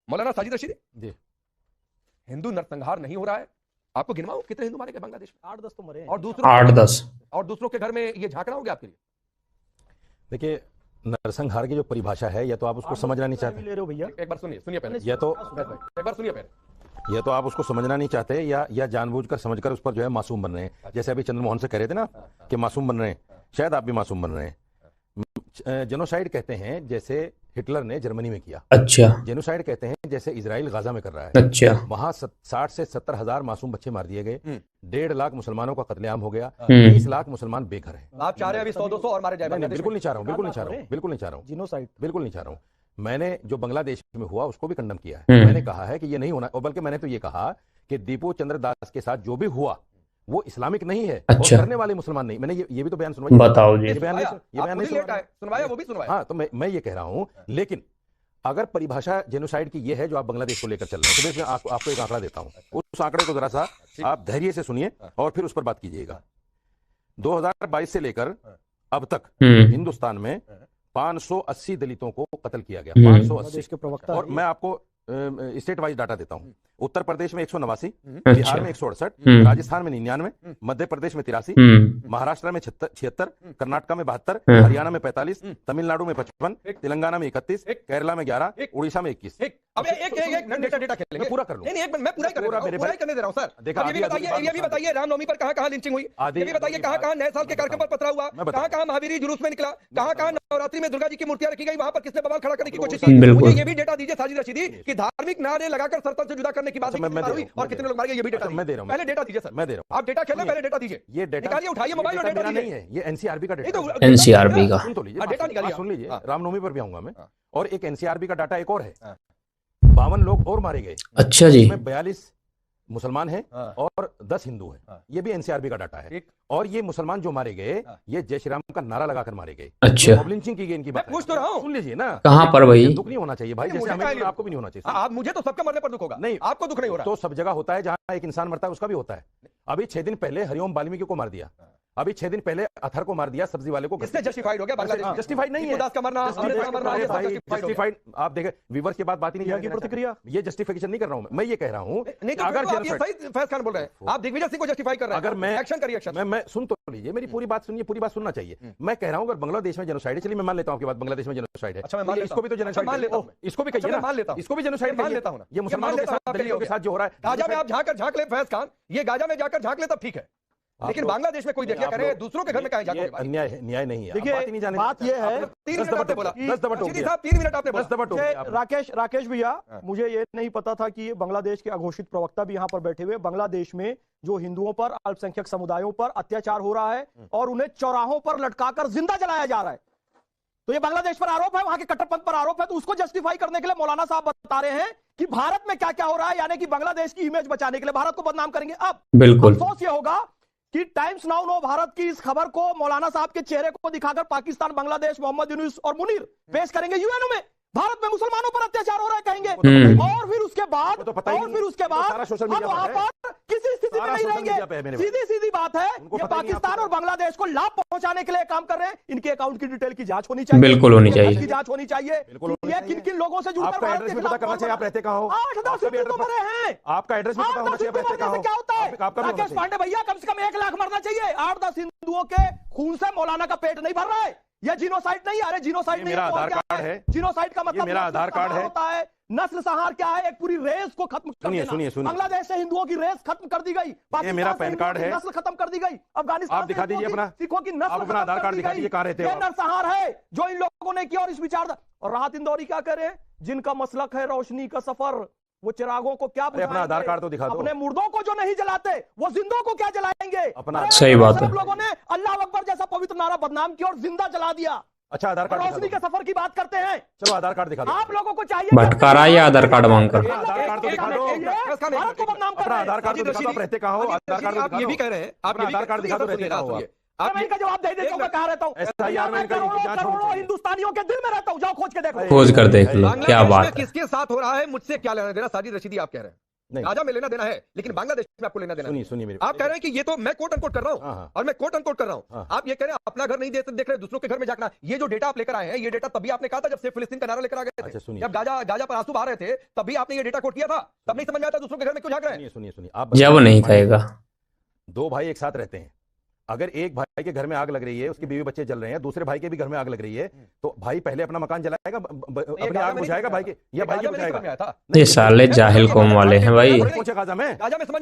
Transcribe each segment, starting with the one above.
मौलाना साजिद रशीदी जी, हिंदू नरसंहार नहीं हो रहा है? आपको गिनवाओ कितने हिंदू मारे गए बांग्लादेश में? 8-10 तो मरे हैं। और दूसरों 8-10। और दूसरों के घर में ये झांकना हो गया आपके लिए? देखिए नरसंहार की जो परिभाषा है या तो आप उसको समझना नहीं भी चाहते, ले रहे हो भैया। एक बार सुनिए पहले, या तो एक बार सुनिए पहले। या तो आप उसको समझना नहीं चाहते या जानबूझकर समझकर उस पर जो है मासूम बन रहे हैं। जैसे अभी चंद्रमोहन से कह रहे थे ना कि मासूम बन रहे हैं, शायद आप भी मासूम बन रहे हैं। जेनोसाइड कहते हैं जैसे हिटलर ने जर्मनी में किया, अच्छा जेनोसाइड कहते हैं जैसे इजराइल गाजा में कर रहा है। अच्छा। वहां 60 से 70 हजार मासूम बच्चे मार दिए गए, 1.5 लाख मुसलमानों का कत्लेआम हो गया, 20 लाख मुसलमान बेघर हैं। आप चाह रहे हैं अभी 100-200 और मारे जाए? नहीं, बिल्कुल नहीं चाह रहा हूँ, बिल्कुल नहीं चाह रहा हूँ, बिल्कुल नहीं चाह रहा हूँ, जिनोसाइड बिल्कुल नहीं चाह रहा हूँ। मैंने जो बांग्लादेश में हुआ उसको भी कंडम किया है। मैंने कहा है कि ये नहीं होना, और बल्कि मैंने तो ये कहा कि दीपू चंद्र दास के साथ जो भी हुआ वो इस्लामिक नहीं है, अच्छा। और करने वाले मुसलमान नहीं। मैंने ये भी तो बयान सुनवाया। बताओ जी। ये बयान नहीं सुनवाया, वो भी सुनवाया। हाँ, तो मैं ये कह रहा हूँ, लेकिन अगर परिभाषा जेनोसाइड की ये है जो आप बांग्लादेश को लेकर चल रहे हैं, तो मैं आपको एक आंकड़ा देता हूँ। उस आंकड़े को जरा सा आप धैर्य से सुनिए और फिर उस पर बात कीजिएगा। 2022 से लेकर अब तक हिंदुस्तान में 580 दलितों को कत्ल किया गया, 580 के प्रवक्ता। और मैं आपको स्टेट वाइज डाटा देता हूँ। उत्तर प्रदेश में 189, अच्छा। बिहार में 168, राजस्थान में 99, मध्य प्रदेश में 83, महाराष्ट्र में 76, कर्नाटक में 72, हरियाणा में 45, तमिलनाडु में 55, तेलंगाना में 31, केरला में 11, उड़ीसा में 21। अब एक डेटा खेलेंगे, मैं पूरा कर लूं। नहीं मैं पूरा करने दे रहा हूं सर। देखा, ये भी बताइए रामनवमी पर कहां लिंचिंग हुई? ये भी बताइए कहां नए साल के कार्यक्रम पर पथरा हुआ? कहां महावीरी जुलूस में निकला? कहां नवरात्रि में दुर्गा जी की मूर्तियां रखी गई, वहां पर किसने बवाल खड़ा करने की कोशिश की? मुझे ये भी डेटा दीजिए साजिद रशीदी कि धार्मिक नारे लगाकर सरपंच से जुदा करने की बात हुई और कितने लोग मारे गए, ये भी डेटा मैं दे रहा हूं। पहले डेटा दीजिए सर, मैं दे रहा हूं। आप डेटा खेलें, पहले डेटा दीजिए। ये डेटा निकालिए, उठाइए मोबाइल और डेटा नहीं है, ये एनसीआरबी का डेटा है। एनसीआरबी का सुन तो लीजिए, डेटा निकालिए, सुन लीजिए, हाँ। रामनवमी पर भी आऊंगा मैं। हाँ। और एक एनसीआरबी का डाटा एक और है, हाँ। 52 लोग और मारे गए, अच्छा जी। इसमें 42 मुसलमान हैं हाँ। और 10 हिंदू हैं। हाँ। ये भी एनसीआरबी का डाटा है। ठीक। और ये मुसलमान जो मारे गए, हाँ। ये जय श्री राम का नारा लगाकर मारे गए। अच्छा। मॉब लिंचिंग की गई इनकी बात मैं पूछ तो रहा हूं। सुन लीजिए ना। कहाँ पर भाई? दुख नहीं होना चाहिए भाई, नहीं, जैसे मुझे हमें क्या आपको भी नहीं होना चाहिए। आप मुझे तो सबके मरने पर दुख होगा, नहीं, आपको दुख नहीं हो रहा। तो सब जगह होता है, जहां एक इंसान मरता है उसका भी होता है। अभी 6 दिन पहले हरिओम वाल्मीकि को मार दिया, अभी 6 दिन पहले अथर को मार दिया, सब्जी वाले को। किसने जस्टिफाइड हो गया बांग्लादेश में? जस्टिफाइड नहीं है। दास का मरना, अमृत का मरना, ये सब justified हो गया। जस्टिफाइड आप देखें, व्यूअर्स की बात ही नहीं की प्रतिक्रिया। ये जस्टिफिकेशन नहीं कर रहा हूं मैं ये कह रहा हूं नहीं तो अगर आप ये सही फैज खान बोल रहे हैं, आप दिग्विजय सिंह को जस्टिफाई कर रहे हैं। अगर मैं एक्शन करिए, एक्शन। मैं सुन तो लीजिए, मेरी पूरी बात सुनिए, पूरी बात सुनना चाहिए। मैं कह रहा हूं अगर बांग्लादेश में जेनोसाइड है, चलिए मैं मान लेता हूं आपकी बात, बांग्लादेश में जेनोसाइड है। अच्छा, मैं मान लेता इसको भी तो जेनोसाइड मान लेता हूं। इसको भी कहिए ना, मान लेता हूं, इसको भी जेनोसाइड मान लेता हूं ना। ये मुसलमानों के साथ, दलितों के साथ जो हो रहा है, गाजा में आप झांक ले फैज खान, ये गाजा में जाकर झांक ले तब ठीक है, लेकिन बांग्लादेश में कोई देखिए करे दूसरों के घर में कहां जाके अन्याय नहीं है। देखिए बात ये है, 3 मिनट आपने बोला, 10 दफा टोक दिया। 3 मिनट आपने बोला। राकेश भैया, मुझे ये नहीं पता था कि ये बांग्लादेश के अघोषित प्रवक्ता भी यहाँ पर बैठे हुए। बांग्लादेश में जो हिंदुओं पर, अल्पसंख्यक समुदायों पर अत्याचार हो रहा है और उन्हें चौराहों पर लटकाकर जिंदा जलाया जा रहा है, तो ये बांग्लादेश पर आरोप है, वहां के कट्टरपंथ पर आरोप है। तो उसको जस्टिफाई करने के लिए मौलाना साहब बता रहे हैं कि भारत में क्या क्या हो रहा है, यानी कि बांग्लादेश की इमेज बचाने के लिए भारत को बदनाम करेंगे। अब बिल्कुल अफसोस ये होगा कि टाइम्स नाउ नो भारत की इस खबर को मौलाना साहब के चेहरे को दिखाकर पाकिस्तान, बांग्लादेश, मोहम्मद यूनुस और मुनीर पेश करेंगे यूएनओ में। भारत में मुसलमानों पर अत्याचार हो रहा है कहेंगे, और फिर उसके बाद हम वहां पर किसी स्थिति में नहीं रहेंगे। सीधी सीधी बात है, ये पाकिस्तान और बांग्लादेश को लाभ पहुंचाने के लिए काम कर रहे हैं। इनके अकाउंट की डिटेल की जांच होनी चाहिए, बिल्कुल होनी चाहिए, की जांच होनी चाहिए। ये किन किन लोगों से जुड़कर आपका एड्रेस भी पता करना चाहिए, आप रहते कहां हो? 8-10 हिंदू मरे हैं, आपका एड्रेस भी पता होना चाहिए, आप रहते कहां हो? क्या होता है राकेश पांडे भैया? कम से कम 1 लाख मरना चाहिए। 8-10 हिंदुओं के खून से मौलाना का पेट नहीं भर रहा है। यह जीनोसाइड नहीं, अरे जीनोसाइड मेरा आधार कार्ड है, जीनोसाइड का मतलब मेरा आधार कार्ड है, होता है नस्ल संहार क्या है, एक पूरी रेस को खत्म कर देना। सुनिए बांग्लादेश से हिंदुओं की रेस खत्म कर दी गई, ये मेरा पैन कार्ड है, नस्ल खत्म कर दी गई। अफगानिस्तान आप दिखा दीजिए अपना, सिखों की नस्ल, अपना आधार कार्ड दिखा दीजिए, कहां रहते हो? नरसंहार है जो इन लोगों ने किया। और इस विचार, और राहत इंदौरी क्या करे, जिनका मसलक है रोशनी का सफर, वो चिरागों को क्या बुझाएंगे? अपना आधार कार्ड तो दिखा दो। अपने मुर्दों को जो नहीं जलाते वो जिंदों को क्या जलाएंगे? अपना सही बात है। लोगों ने अल्लाह अकबर जैसा पवित्र नारा बदनाम किया और जिंदा जला दिया। अच्छा, आधार कार्ड रोशनी के सफर की बात करते हैं, चलो आधार कार्ड दिखा दो। आप लोगों को चाहिए भटकारा या आधार कार्ड मांगकर? आधार कार्ड तो दिखा दो, भारत को बदनाम कर अपना रहे हैं। आधार कार्ड तो दिखा दो, आप रहते कहां हो? आधार कार्ड आप ये भी कह रहे हैं, आप आधार कार्ड दिखा दो, रहते कहां हो? आप इनका जवाब दे देते हो, मैं कहां रहता हूं? SIR में करोड़ों हिंदुस्तानियों के दिल में रहता हूं, जाओ खोज के देखो। खोज कर देख लो, क्या बात है। किसके साथ हो रहा है, मुझसे क्या लेना देना? साजिद रशीदी आप कह रहे हैं नहीं। गाजा में लेना देना है, लेकिन बांग्लादेश में आपको लेना देना सुनिए सुनिए मेरे आप कह रहे हैं कि ये तो मैं कोट अनकोट कर रहा हाँ, हूं हाँ। और मैं कोट अनकोट कर रहा हूं। हाँ। आप ये कह रहे हैं अपना घर नहीं देख रहे, दूसरों के घर में झांकना। ये जो डेटा आप लेकर आए हैं, ये डेटा तभी आपने कहा था जब से फिलिस्तीन का नारा लेकर आ गए अच्छा, थे, सुनिए। जब गाजा पर आंसू बहा रहे थे, तभी आपने ये डेटा कोट किया था। तब नहीं समझ में आता दूसरों के घर में क्यों झांक रहे हैं। सुनिए सुनिए आप जब नहीं कहेगा। दो भाई एक साथ रहते हैं, अगर एक भाई के घर में आग लग रही है, उसकी बीवी बच्चे जल रहे हैं, दूसरे भाई के भी घर में आग लग रही है, तो भाई पहले अपना मकान जलाएगा, अपनी आग बुझाएगा भाई के, या भाई के बुझाएगा। ये साले जाहिल कौम वाले हैं भाई। पहुंचे गाजा में,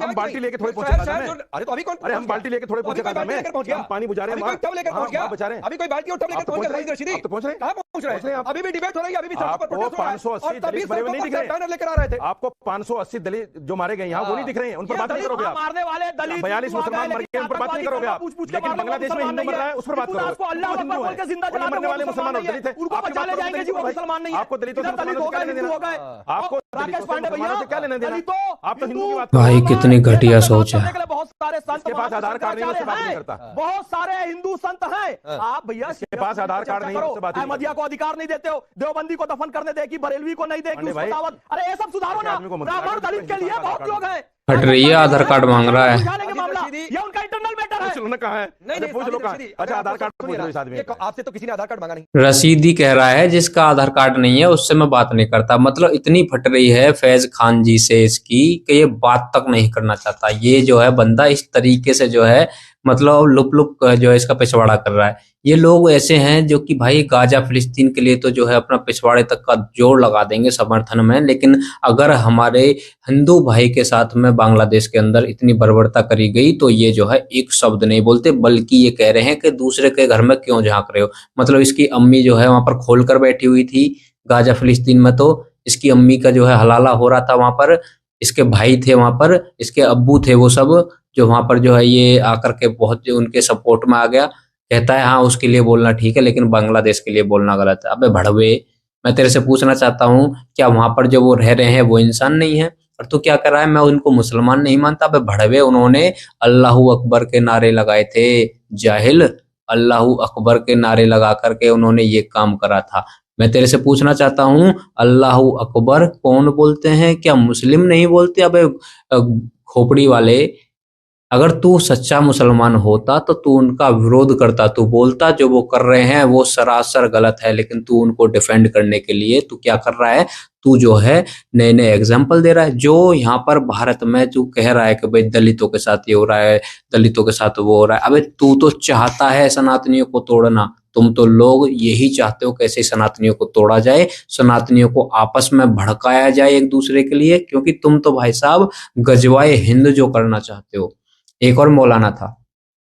हम बाल्टी लेके थोड़े पहुंचे गाजा में। अरे तो अभी कौन, अरे हम बाल्टी लेके थोड़े पहुंचे गाजा में, हम पानी बुझा रहे हैं, टब लेकर पहुंच गया, बचा रहे हैं। अभी कोई बाल्टी और टब लेकर पहुंच गया। रशीदी आप तो पहुंच रहे हैं, कहां पहुंच रहे हैं? अभी भी डिबेट हो रही है, अभी भी सड़कों पर आपको प्रोटेस्ट हो रहा है, 580 और तभी दलित मरे हुए नहीं दिख रहे हैं। बैनर लेकर आ रहे थे। आपको 580 दलित जो मारे गए यहाँ वो नहीं दिख रहे हैं, उन पर बात नहीं करोगे आप। मारने वाले दलित 42 मुसलमान मर गए, उन पर बात नहीं करोगे आप। लेकिन बांग्लादेश में हिंदू मर रहा है, उस पर बात करोगे। अल्लाह अकबर बोल के जिंदा जला मरने वाले मुसलमान और दलित हैं, उनको बचाने जाएंगे जी, वो मुसलमान नहीं है। आपको दलितों से दलित हो गए, हिंदू हो गए। आपको राकेश पांडे भैया से क्या लेना देना? आप तो हिंदू की बात भाई कितनी घटिया सोच है। बहुत सारे संत इसके पास आधार कार्ड नहीं, उससे बात नहीं करता। बहुत सारे हिंदू संत हैं। आप भैया इसके पास आधार कार्ड नहीं, उससे बात नहीं अहमदिया को अधिकार नहीं देते हो, देवबंदी को दफन करने दे कि बरेलवी को नहीं दे कि उसको दावत। अरे ये सब सुधारो ना, ब्राह्मण दलित के लिए बहुत लोग हैं। हट रही है, आधार कार्ड मांग रहा है। बुझाने के मामला, ये उनका इंटरनल मैटर है। उन्होंने कहा है, नहीं पूछ लो कहा। अच्छा आधार कार्ड पूछ लो इस आदमी से। आपसे तो किसी ने आधार कार्ड मांगा नहीं। रशीदी कह रहा है जिसका आधार कार्ड नहीं है उससे मैं बात नहीं करता। मतलब इतनी फट रही है फैज खान जी से इसकी कि ये बात तक नहीं करना चाहता। ये जो है बंदा इस तरीके से जो है मतलब लुप लुप जो है इसका पिछवाड़ा कर रहा है। ये लोग ऐसे हैं जो कि भाई गाजा फिलिस्तीन के लिए तो जो है अपना पिछवाड़े तक का जोर लगा देंगे समर्थन में, लेकिन अगर हमारे हिंदू भाई के साथ में बांग्लादेश के अंदर इतनी बर्बरता करी गई तो ये जो है एक शब्द नहीं बोलते, बल्कि ये कह रहे हैं कि दूसरे के घर में क्यों झांक रहे हो। मतलब इसकी अम्मी जो है वहां पर खोल कर बैठी हुई थी गाजा फिलिस्तीन में, तो इसकी अम्मी का जो है हलाला हो रहा था वहां पर, इसके भाई थे वहां पर, इसके अब्बू थे, वो सब जो वहां पर जो है ये आकर के बहुत उनके सपोर्ट में आ गया। कहता है हाँ उसके लिए बोलना ठीक है लेकिन बांग्लादेश के लिए बोलना गलत है। अबे भड़वे, मैं तेरे से पूछना चाहता हूँ क्या वहां पर जो वो रह रहे हैं वो इंसान नहीं है? और तू क्या कर रहा है? मैं उनको मुसलमान नहीं मानता। अबे भड़वे, उन्होंने अल्लाहू अकबर के नारे लगाए थे, जाहिल। अल्लाहू अकबर के नारे लगा करके उन्होंने ये काम करा था। मैं तेरे से पूछना चाहता हूँ अल्लाहू अकबर कौन बोलते हैं? क्या मुस्लिम नहीं बोलते? अबे खोपड़ी वाले, अगर तू सच्चा मुसलमान होता तो तू उनका विरोध करता, तू बोलता जो वो कर रहे हैं वो सरासर गलत है, लेकिन तू उनको डिफेंड करने के लिए तू क्या कर रहा है? तू जो है नए नए एग्जाम्पल दे रहा है। जो यहाँ पर भारत में तू कह रहा है कि भाई दलितों के साथ ये हो रहा है, दलितों के साथ वो हो रहा है। अबे तू तो चाहता है सनातनियों को तोड़ना। तुम तो लोग यही चाहते हो कैसे सनातनियों को तोड़ा जाए, सनातनियों को आपस में भड़काया जाए एक दूसरे के लिए, क्योंकि तुम तो भाई साहब गजवाए हिंद जो करना चाहते हो। एक और मौलाना था,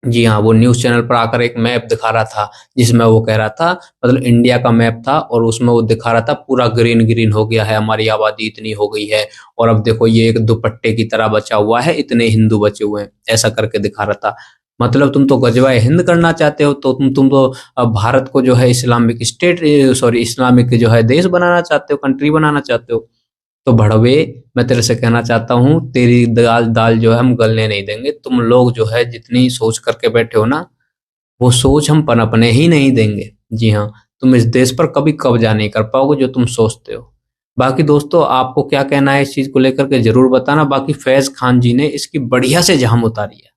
जी हाँ, वो न्यूज चैनल पर आकर एक मैप दिखा रहा था जिसमें वो कह रहा था, मतलब इंडिया का मैप था और उसमें वो दिखा रहा था पूरा ग्रीन ग्रीन हो गया है, हमारी आबादी इतनी हो गई है और अब देखो ये एक दुपट्टे की तरह बचा हुआ है, इतने हिंदू बचे हुए हैं, ऐसा करके दिखा रहा था। मतलब तुम तो गजवाए हिंद करना चाहते हो, तो तुम तो भारत को जो है इस्लामिक स्टेट इस्लामिक जो है देश बनाना चाहते हो, कंट्री बनाना चाहते हो। तो भड़वे, मैं तेरे से कहना चाहता हूँ तेरी दाल जो है हम गलने नहीं देंगे। तुम लोग जो है जितनी सोच करके बैठे हो ना, वो सोच हम पनपने ही नहीं देंगे। जी हाँ, तुम इस देश पर कभी कब्जा नहीं कर पाओगे जो तुम सोचते हो। बाकी दोस्तों आपको क्या कहना है इस चीज को लेकर के जरूर बताना। बाकी फैज खान जी ने इसकी बढ़िया से जाम उतारी है।